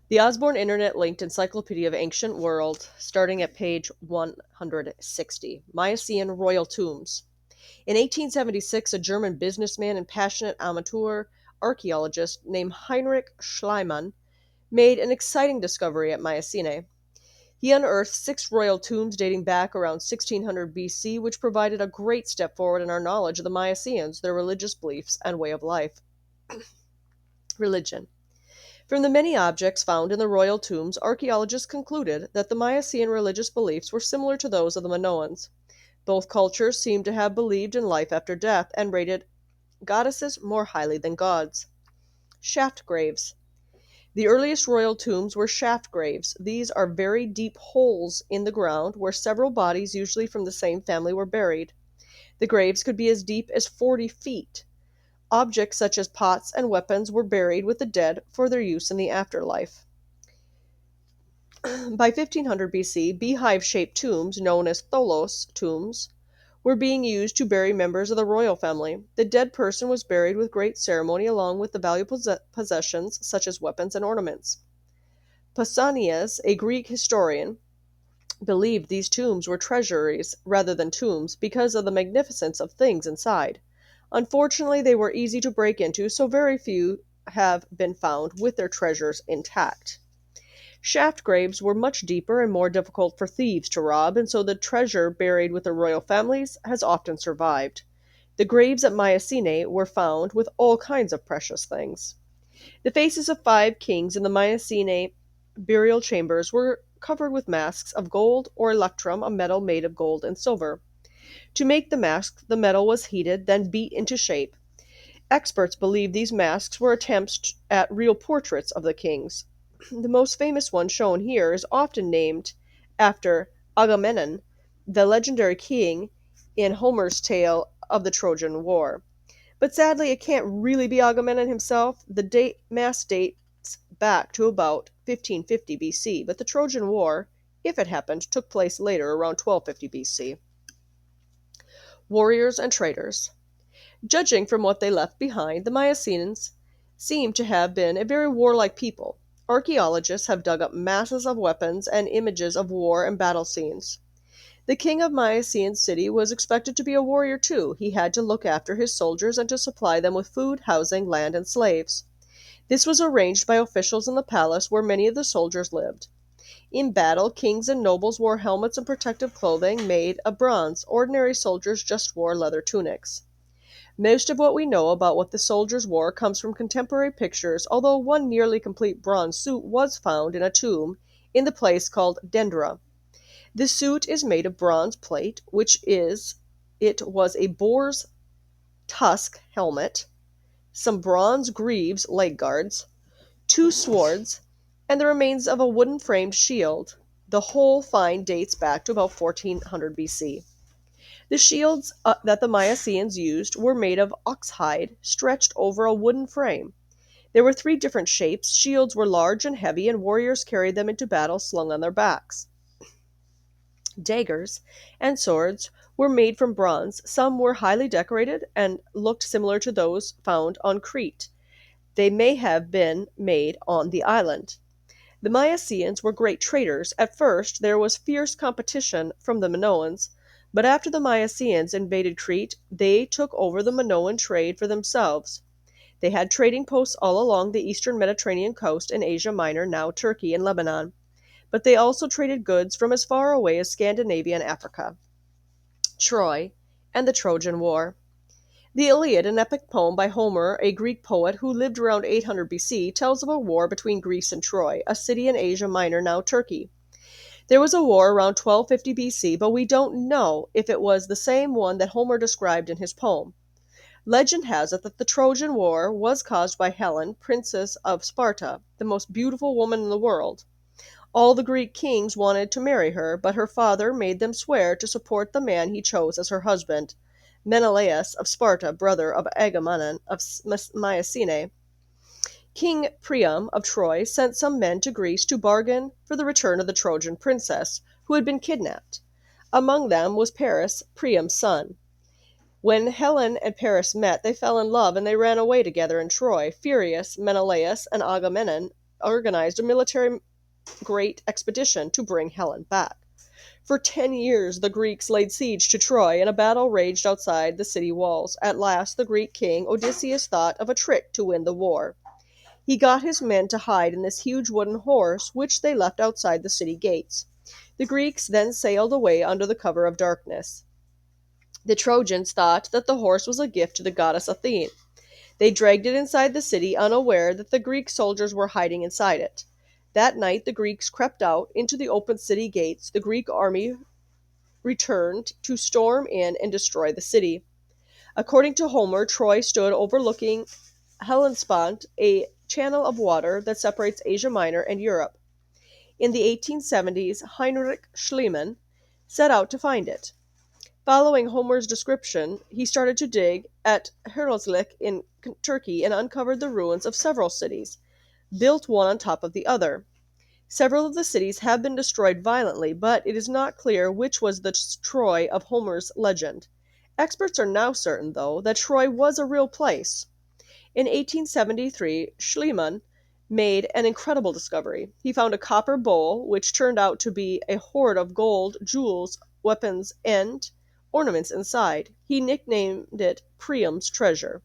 The Osborne Internet linked Encyclopedia of Ancient World, starting at page 160. Miocene Royal Tombs. In 1876, a German businessman and passionate amateur archaeologist named Heinrich Schliemann made an exciting discovery at Miocene. He unearthed six royal tombs dating back around 1600 BC, which provided a great step forward in our knowledge of the Myocenes, their religious beliefs, and way of life. Religion. From the many objects found in the royal tombs, archaeologists concluded that the Miocene religious beliefs were similar to those of the Minoans. Both cultures seem to have believed in life after death and rated goddesses more highly than gods. Shaft graves. The earliest royal tombs were shaft graves. These are very deep holes in the ground where several bodies, usually from the same family, were buried. The graves could be as deep as 40 feet. Objects such as pots and weapons were buried with the dead for their use in the afterlife. By 1500 BC, beehive shaped tombs, known as tholos tombs, were being used to bury members of the royal family. The dead person was buried with great ceremony along with the valuable possessions such as weapons and ornaments. Pausanias, a Greek historian, believed these tombs were treasuries rather than tombs because of the magnificence of things inside. Unfortunately, they were easy to break into, so very few have been found with their treasures intact. Shaft graves were much deeper and more difficult for thieves to rob, and so the treasure buried with the royal families has often survived. The graves at Mycenae were found with all kinds of precious things. The faces of five kings in the Mycenae burial chambers were covered with masks of gold or electrum, a metal made of gold and silver. To make the mask, the metal was heated, then beat into shape. Experts believe these masks were attempts at real portraits of the kings. The most famous one shown here is often named after Agamemnon, the legendary king in Homer's tale of the Trojan War. But sadly, it can't really be Agamemnon himself. The mask dates back to about 1550 BC, but the Trojan War, if it happened, took place later, around 1250 BC. Warriors and traders. Judging from what they left behind, the Mycenaeans seem to have been a very warlike people. Archaeologists have dug up masses of weapons and images of war and battle scenes. The king of Mycenaean city was expected to be a warrior too. He had to look after his soldiers and to supply them with food, housing, land, and slaves. This was arranged by officials in the palace where many of the soldiers lived. In battle, kings and nobles wore helmets and protective clothing made of bronze. Ordinary soldiers just wore leather tunics. Most of what we know about what the soldiers wore comes from contemporary pictures, although one nearly complete bronze suit was found in a tomb in the place called Dendra. The suit is made of bronze plate, it was a boar's tusk helmet, some bronze greaves leg guards, two swords, and the remains of a wooden framed shield. The whole find dates back to about 1400 BC. The shields that the Mycenaeans used were made of oxhide stretched over a wooden frame. There were three different shapes. Shields were large and heavy, and warriors carried them into battle slung on their backs. Daggers and swords were made from bronze. Some were highly decorated and looked similar to those found on Crete. They may have been made on the island. The Mycenaeans were great traders. At first, there was fierce competition from the Minoans, but after the Mycenaeans invaded Crete, they took over the Minoan trade for themselves. They had trading posts all along the eastern Mediterranean coast in Asia Minor, now Turkey and Lebanon, but they also traded goods from as far away as Scandinavia and Africa. Troy and the Trojan War. The Iliad, an epic poem by Homer, a Greek poet who lived around 800 BC, tells of a war between Greece and Troy, a city in Asia Minor, now Turkey. There was a war around 1250 BC, but we don't know if it was the same one that Homer described in his poem. Legend has it that the Trojan War was caused by Helen, princess of Sparta, the most beautiful woman in the world. All the Greek kings wanted to marry her, but her father made them swear to support the man he chose as her husband, Menelaus of Sparta, brother of Agamemnon of Mycenae. King Priam of Troy sent some men to Greece to bargain for the return of the Trojan princess, who had been kidnapped. Among them was Paris, Priam's son. When Helen and Paris met, they fell in love and they ran away together in Troy. Furious, Menelaus and Agamemnon organized a military great expedition to bring Helen back. For 10 years the Greeks laid siege to Troy, and a battle raged outside the city walls. At last the Greek king Odysseus thought of a trick to win the war. He got his men to hide in this huge wooden horse, which they left outside the city gates. The Greeks then sailed away under the cover of darkness. The Trojans thought that the horse was a gift to the goddess Athene. They dragged it inside the city, unaware that the Greek soldiers were hiding inside it. That night the Greeks crept out into the open city gates. The Greek army returned to storm in and destroy the city. According to Homer, Troy stood overlooking Hellespont, a channel of water that separates Asia Minor and Europe. In the 1870s, Heinrich Schliemann set out to find it. Following Homer's description, he started to dig at Herzliya in Turkey and uncovered the ruins of several cities, built one on top of the other. Several of the cities have been destroyed violently, but it is not clear which was the Troy of Homer's legend. Experts are now certain, though, that Troy was a real place. In 1873, Schliemann made an incredible discovery. He found a copper bowl, which turned out to be a hoard of gold, jewels, weapons, and ornaments inside. He nicknamed it Priam's treasure.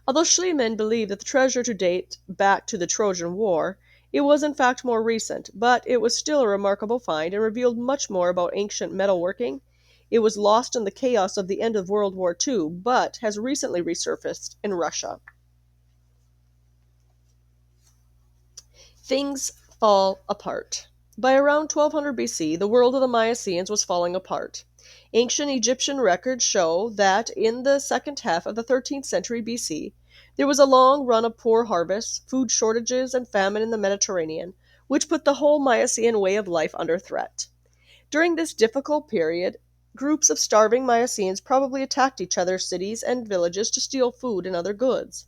Although Schliemann believed that the treasure to date back to the Trojan War, it was in fact more recent, but it was still a remarkable find and revealed much more about ancient metalworking. It was lost in the chaos of the end of World War II, but has recently resurfaced in Russia. Things fall apart. By around 1200 BC, the world of the Mycenaeans was falling apart. Ancient Egyptian records show that in the second half of the 13th century BC, there was a long run of poor harvests, food shortages, and famine in the Mediterranean, which put the whole Mycenaean way of life under threat. During this difficult period, groups of starving Mycenaeans probably attacked each other's cities and villages to steal food and other goods.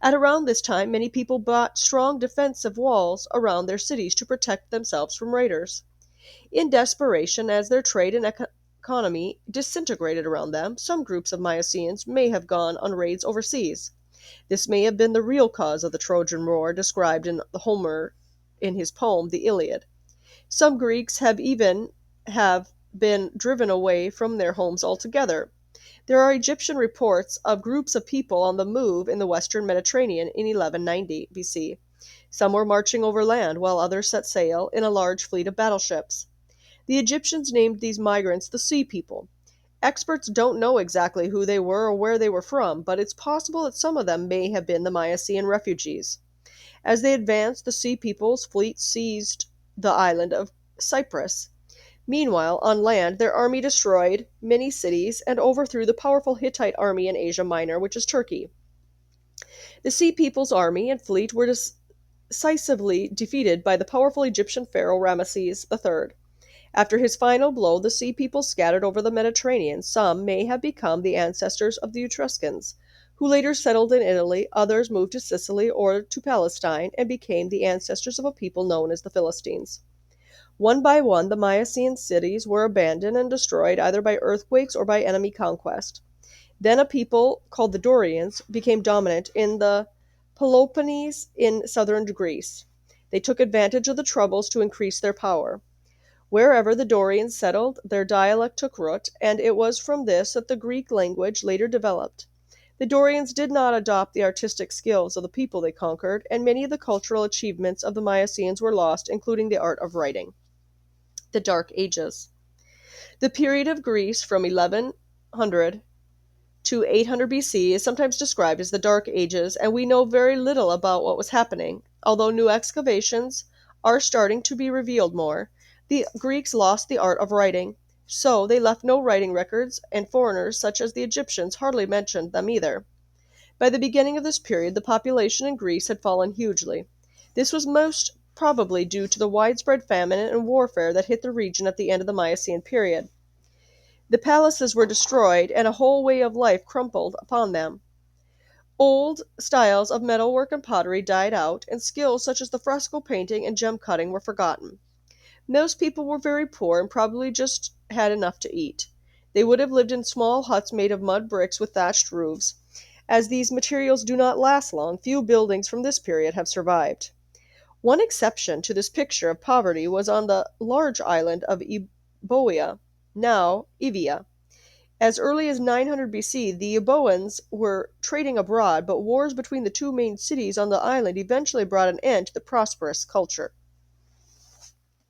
At around this time, many people built strong defensive walls around their cities to protect themselves from raiders. In desperation, as their trade and economy disintegrated around them, some groups of Mycenaeans may have gone on raids overseas. This may have been the real cause of the Trojan War described in Homer in his poem The Iliad. Some Greeks have been driven away from their homes altogether. There are Egyptian reports of groups of people on the move in the western Mediterranean in 1190 BC. Some were marching overland, while others set sail in a large fleet of battleships. The Egyptians named these migrants the Sea People. Experts don't know exactly who they were or where they were from, but it's possible that some of them may have been the Mycenaean refugees. As they advanced, the Sea People's fleet seized the island of Cyprus. Meanwhile, on land, their army destroyed many cities and overthrew the powerful Hittite army in Asia Minor, which is Turkey. The Sea People's army and fleet were decisively defeated by the powerful Egyptian pharaoh Ramesses III. After his final blow, the Sea People scattered over the Mediterranean. Some may have become the ancestors of the Etruscans, who later settled in Italy. Others moved to Sicily or to Palestine and became the ancestors of a people known as the Philistines. One by one, the Mycenaean cities were abandoned and destroyed either by earthquakes or by enemy conquest. Then a people called the Dorians became dominant in the Peloponnese in southern Greece. They took advantage of the troubles to increase their power. Wherever the Dorians settled, their dialect took root, and it was from this that the Greek language later developed. The Dorians did not adopt the artistic skills of the people they conquered, and many of the cultural achievements of the Mycenaeans were lost, including the art of writing. The Dark Ages. The period of Greece from 1100 to 800 BC is sometimes described as the Dark Ages, and we know very little about what was happening. Although new excavations are starting to be revealed more, the Greeks lost the art of writing, so they left no writing records, and foreigners such as the Egyptians hardly mentioned them either. By the beginning of this period, the population in Greece had fallen hugely. This was most probably due to the widespread famine and warfare that hit the region at the end of the Miocene period. The palaces were destroyed, and a whole way of life crumbled upon them. Old styles of metalwork and pottery died out, and skills such as the fresco painting and gem cutting were forgotten. Most people were very poor and probably just had enough to eat. They would have lived in small huts made of mud bricks with thatched roofs. As these materials do not last long, few buildings from this period have survived. One exception to this picture of poverty was on the large island of Euboea, now Evia. As early as 900 BC, the Euboeans were trading abroad, but wars between the two main cities on the island eventually brought an end to the prosperous culture.